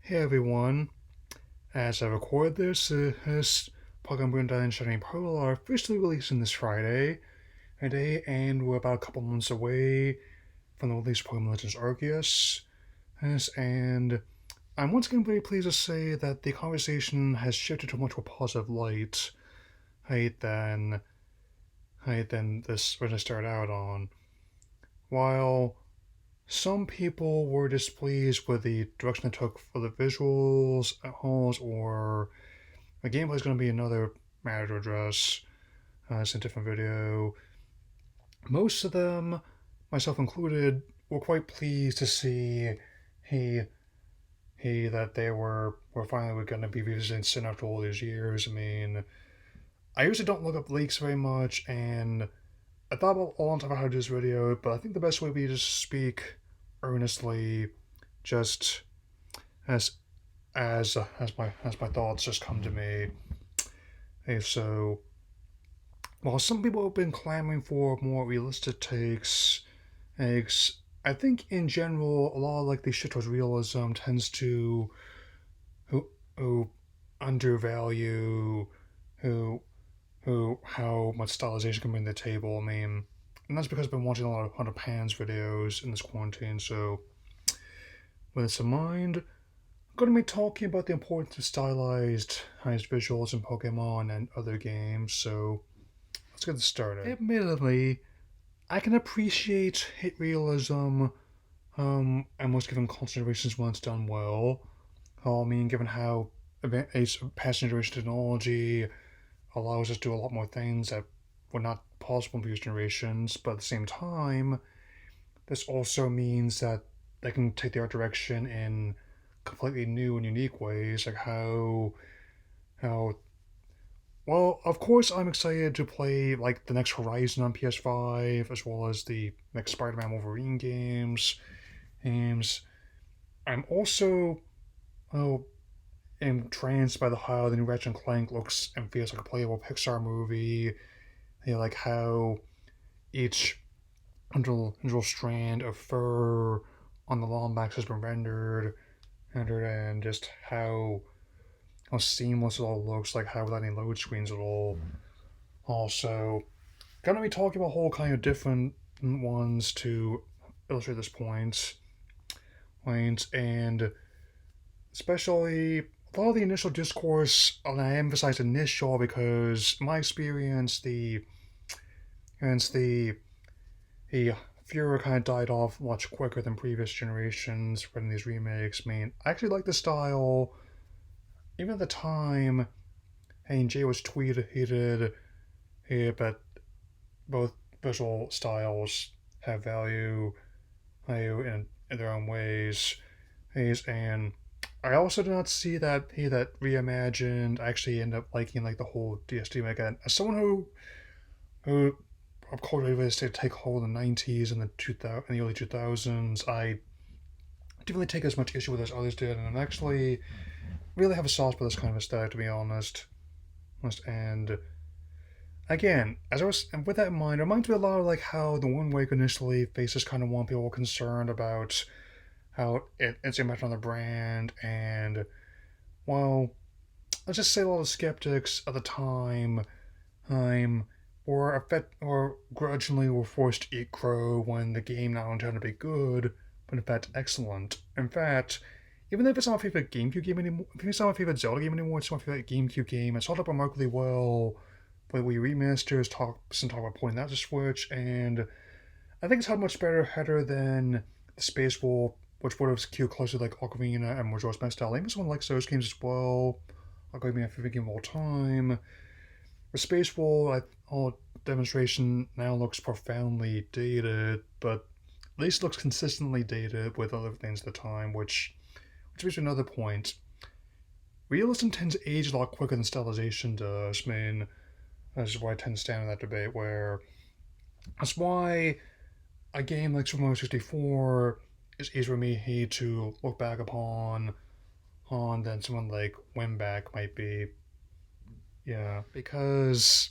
Hey everyone, as I record this Pokemon Diamond Shining Pearl are officially releasing this Friday, and we're about a couple months away from the release of Pokemon Legends Arceus. And I'm once again very pleased to say that the conversation has shifted to a much more positive light, right, than, than this when I started out on. While some people were displeased with the direction it took for the visuals, or the gameplay is going to be another matter to address. It's a different video. Most of them, myself included, were quite pleased to see he that they were finally going to be revisiting Sin after all these years. I mean, I usually don't look up leaks very much, and I thought about a long time about how to do this video, but I think the best way would be to speak earnestly, just as as my thoughts just come to me. Hey, so while some people have been clamoring for more realistic takes, I think in general a lot of like the shit towards realism tends to who who undervalue who how much stylization can bring to the table. I mean, and that's because I've been watching a lot of Hunter Pans videos in this quarantine. So with this in mind, I'm going to be talking about the importance of stylized visuals in Pokemon and other games. So let's get started. Admittedly, I can appreciate hit realism, and most given considerations when it's done well. I mean, given how past generation technology allows us to do a lot more things that were not possible in previous generations, but at the same time, this also means that they can take the art direction in completely new and unique ways, like how well, of course, I'm excited to play like the next Horizon on PS5, as well as the next Spider-Man Wolverine games. I'm also oh entranced by how the new Ratchet and Clank looks and feels like a playable Pixar movie. Like how each individual strand of fur on the Lombax has been rendered, and just how seamless it all looks, like how without any load screens at all. Also, gonna be talking about a whole kind of different ones to illustrate this point, and especially a lot of the initial discourse, and I emphasize initial because in my experience, the furor kind of died off much quicker than previous generations when these remakes. I mean, I actually like the style. Even at the time, Jay was tweeted but both visual styles have value in their own ways, and I also did not see that that reimagined. I actually end up liking like the whole DSD again. As someone who of course was to take hold in the 90s and the early 2000s, I didn't really take as much issue with as others did, and I'm actually really have a soft for this kind of aesthetic, to be honest. And again, and with that in mind, it reminds me a lot of like how the Wind Waker initially faces kind of one people were concerned about how its impact on the brand, and well, let's just say a lot of skeptics at the time or grudgingly were forced to eat crow when the game not only turned to be good, but in fact excellent. In fact, even if it's not my favorite GameCube game anymore, if it's not my favorite Zelda game anymore, it's my favorite GameCube game. It's held up remarkably well for the Wii remasters. Talk about porting that to Switch, and I think it's had much better header than the Space Wolf, which would have queued closer like Ocarina and Majora's Mask style. Even someone likes those games as well. Ocarina my favorite game of all time. The Space Wolf, all demonstration now looks profoundly dated, but at least looks consistently dated with other things at the time, which brings to another point. Realism tends to age a lot quicker than stylization does. I mean, that's why I tend to stand in that debate where that's why a game like Super Mario 64 is easier for me to look back upon than someone like Winback might be. Yeah, because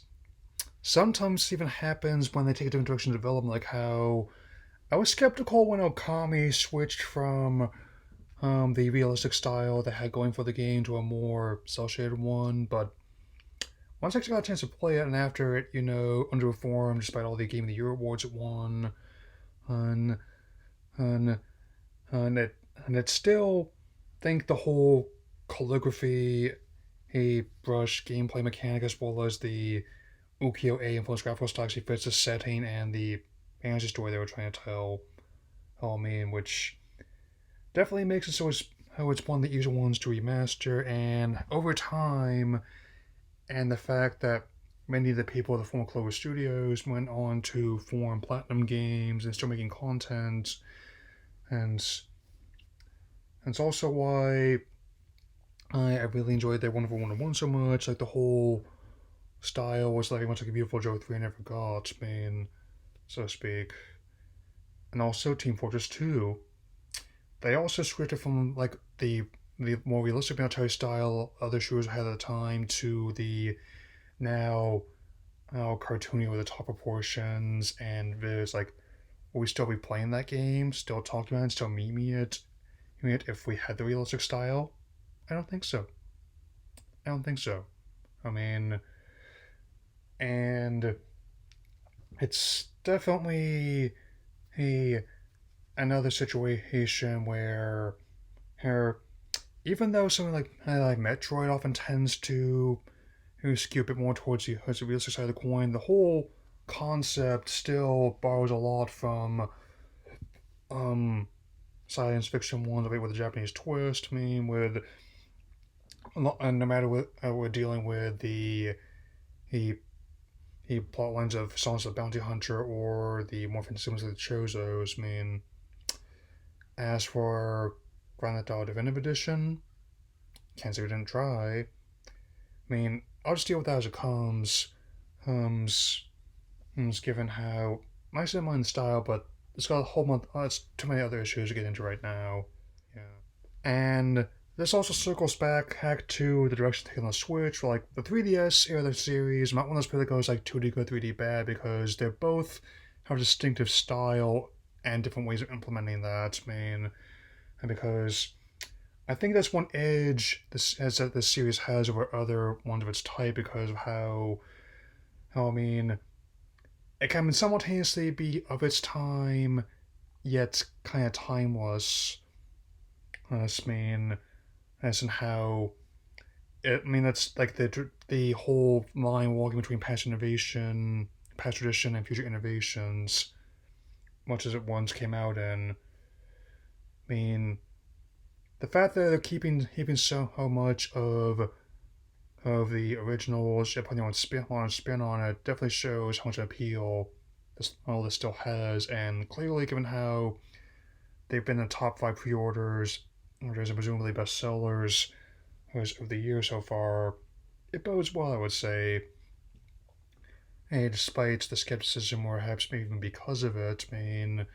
sometimes it even happens when they take a different direction of development, like how I was skeptical when Okami switched from the realistic style they had going for the game to a more cel-shaded one, but once I actually got a chance to play it, and after it, underperformed despite all the Game of the Year awards it won, and and and it still think the whole calligraphy, a brush gameplay mechanic as well as the ukiyo-e influenced graphical style actually fits the setting and the fantasy story they were trying to tell. Oh man, which definitely makes it so it's one of the easier ones to remaster, and over time, and the fact that many of the people at the former Clover Studios went on to form Platinum Games and still making content, and it's also why I really enjoyed their Wonderful 101 so much. Like the whole style was like very much like a Beautiful Joe 3 I never got, man, so to speak. And also Team Fortress 2. They also scripted from like the more realistic military style other shooters had at the time to the now cartoony over the top proportions, and there's like, will we still be playing that game, still talking about it, still memeing it if we had the realistic style? I don't think so. I don't think so. I mean, and it's definitely a another situation where even though something like Metroid often tends to skew a bit more towards the realistic side of the coin, the whole concept still borrows a lot from um science fiction ones, with a Japanese twist. I mean, with and no matter what we're dealing with the the plot lines of Songs of the Bounty Hunter or the more fantasy ones of the Chozos. I mean, as for Grand Theft Auto Definitive Edition, can't say we didn't try. I mean, I'll just deal with that as it comes. Comes, given how I didn't mind the style, but it's got a whole month. It's too many other issues to get into right now. Yeah, and this also circles back to the direction taken on the Switch, for like the 3DS era of the series. I'm not one of those people that goes like 2D good, 3D bad, because they're both have a distinctive style and different ways of implementing that. I mean, and because I think that's one edge this series has over other ones of its type, because of how I mean, it can simultaneously be of its time yet kind of timeless. I mean, as in how I mean, that's like the whole line walking between past innovation, past tradition, and future innovations, much as it once came out in. I mean, the fact that they're keeping so much of the originals, putting on spin on it, definitely shows how much appeal this still has, and clearly, given how they've been in the top 5 pre-orders, orders and presumably bestsellers of the year so far, it bodes well, I would say. And despite the skepticism, or perhaps maybe even because of it, I mean,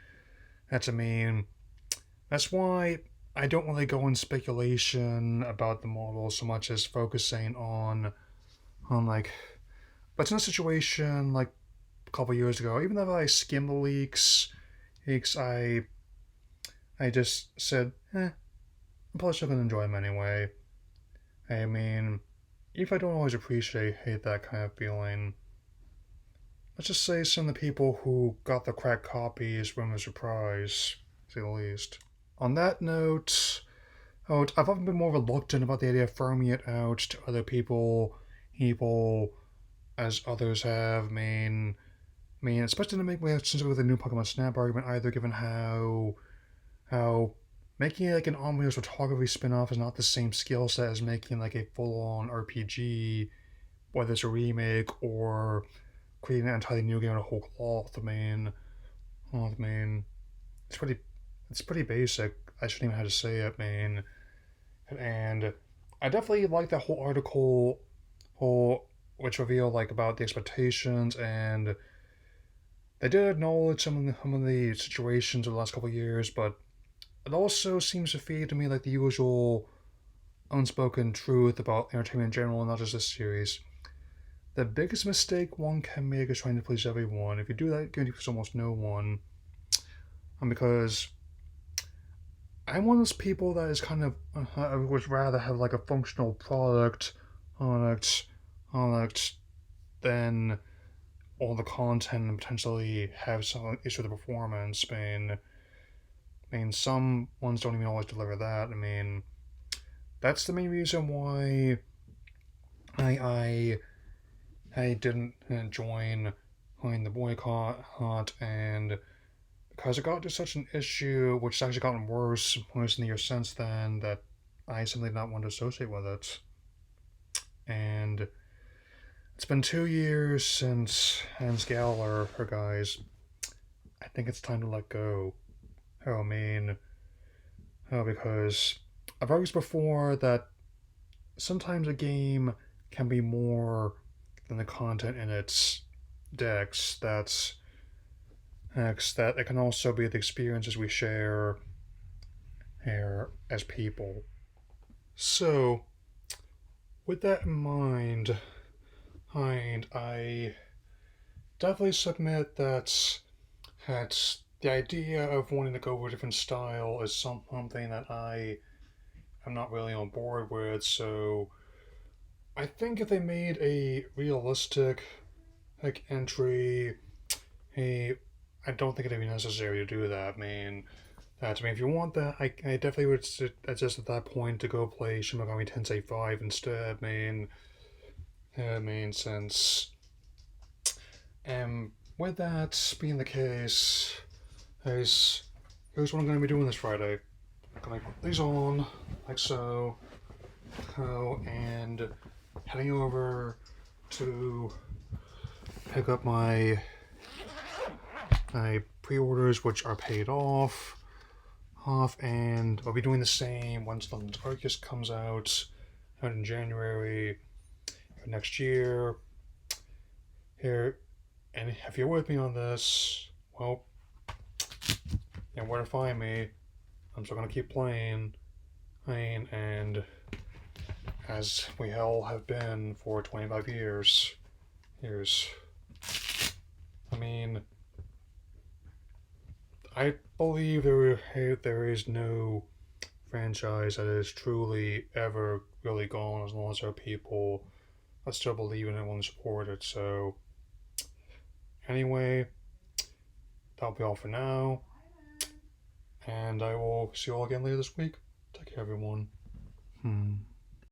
that's why I don't really go in speculation about the model so much as focusing on like, but it's in a situation like a couple years ago. Even though I skimmed the leaks, I just said, I'm probably still gonna enjoy them anyway. I mean, if I don't always hate that kind of feeling, let's just say some of the people who got the cracked copies were a surprise, to say the least. On that note, I've often been more reluctant about the idea of farming it out to other people as others have. Especially to make sense with the new Pokemon Snap argument, either given how making it like an omniverse photography spin-off is not the same skill set as making like a full-on RPG, whether it's a remake or creating an entirely new game out of whole cloth. I mean, it's pretty basic. I shouldn't even have to say it, man. And I definitely like that whole article, which revealed like about the expectations, and they did acknowledge some of the situations of the last couple of years, but it also seems to feed to me like the usual unspoken truth about entertainment in general, not just this series. The biggest mistake one can make is trying to please everyone. If you do that, you're going to please almost no one. And because I'm one of those people that is kind of I would rather have like a functional on it on it than all the content and potentially have some issue with the performance. I mean, some ones don't even always deliver that. I mean, that's the main reason why I I didn't join the boycott, and because it got to such an issue, which has actually gotten worse in the years since then, that I simply did not want to associate with it. And it's been 2 years since Hans Galler, her guys. I think it's time to let go. Oh, I mean, because I've argued before that sometimes a game can be more than the content in its decks. That it can also be the experiences we share here as people. So, with that in mind, I definitely submit that the idea of wanting to go with a different style is something that I am not really on board with. So, I think if they made a realistic entry, a I don't think it'd be necessary to do that. If you want that, I definitely would suggest at that point to go play Shin Megami Tensei 5 instead. Since with that being the case, here's what I'm going to be doing this Friday. I'm going to put these on like so, and heading over to pick up my pre-orders, which are paid off, and I'll be doing the same once London's Arceus comes out in January of next year. Here, and if you're with me on this, well, you know where to find me. I'm still gonna keep playing, and as we all have been for 25 years. I mean, I believe there is no franchise that is truly ever really gone as long as there are people that still believe in it and support it. So, anyway, that'll be all for now, and I will see you all again later this week. Take care, everyone.